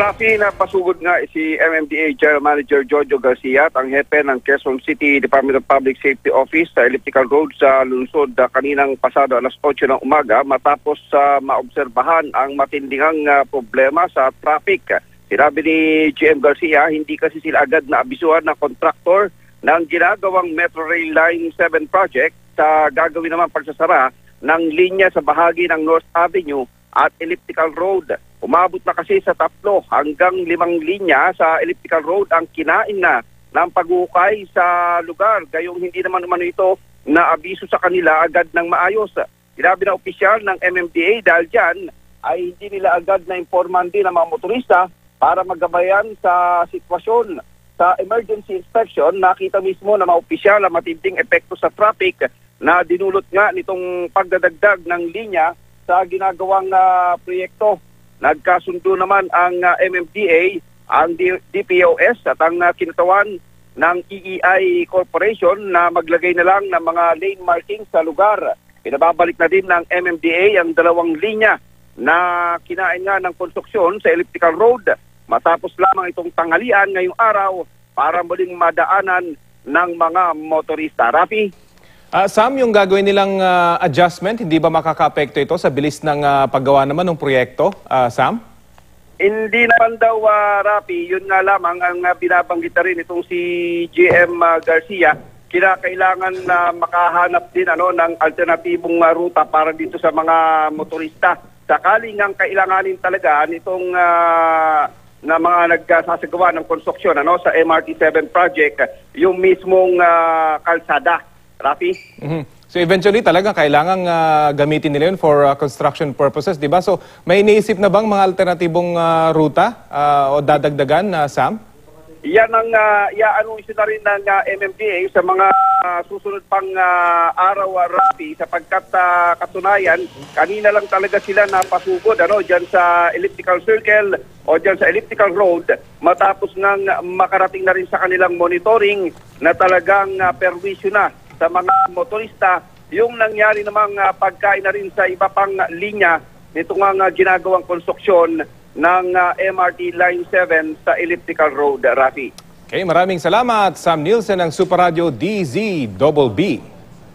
Rafi, napasugod nga si MMDA General Manager Jojo Garcia at ang hepe ng Quezon City Department of Public Safety Office sa Elliptical Road sa lungsod kaninang pasado alas 8 ng umaga matapos maobserbahan ang matindingang problema sa traffic. Sinabi ni GM Garcia, hindi kasi sila agad na abisuhan ng kontraktor ng ginagawang Metro Rail Line 7 project sa gagawin naman pagsasara ng linya sa bahagi ng North Avenue at Elliptical Road. Umabot na kasi sa 3 hanggang 5 linya sa Elliptical Road ang kinain na ng pag-ukay sa lugar. Gayong hindi naman ito na abiso sa kanila agad ng maayos. Sinabi na opisyal ng MMDA dahil dyan ay hindi nila agad na informan din ang mga motorista para magabayan sa sitwasyon. Sa emergency inspection, nakita mismo na mga opisyal ang matinding epekto sa traffic na dinulot nga nitong pagdadagdag ng linya sa ginagawang proyekto. Nagkasundo naman ang MMDA, ang DPOS at ang kinatawan ng EEI Corporation na maglagay na lang ng mga lane marking sa lugar. Pinababalik na din ng MMDA ang 2 linya na kinain nga ng konstruksyon sa Elliptical Road matapos lamang itong tanghalian ngayong araw para muling madaanan ng mga motorista. Rafi? Sam, yung gagawin nilang adjustment, hindi ba makaka-apekto ito sa bilis ng paggawa naman ng proyekto, Sam? Hindi naman daw, Rafi. Yun nga lamang ang binabanggit na rin itong si GM Garcia. Kailangan na makahanap din ng alternatibong ruta para dito sa mga motorista. Sakaling ang kailanganin talaga nitong na mga nagsasagawa ng konstruksyon sa MRT-7 project, yung mismong kalsada. Rafi? So eventually talaga kailangan gamitin nila yun for construction purposes, di ba? So may iniisip na bang mga alternatibong ruta o dadagdagan, Sam? Yan ang i-anunsyo na rin ng MMDA sa mga susunod pang araw, Rafi, sapagkat katunayan, kanina lang talaga sila napasugod dyan sa Elliptical Circle o dyan sa Elliptical Road matapos nang makarating na rin sa kanilang monitoring na talagang perwisyo na sa mga motorista, yung nangyari namang pagkain na rin sa iba pang linya nito nga ginagawang konstruksyon ng MRT Line 7 sa Elliptical Road, Rafi. Okay, maraming salamat, Sam Nielsen ng Super Radio DZBB.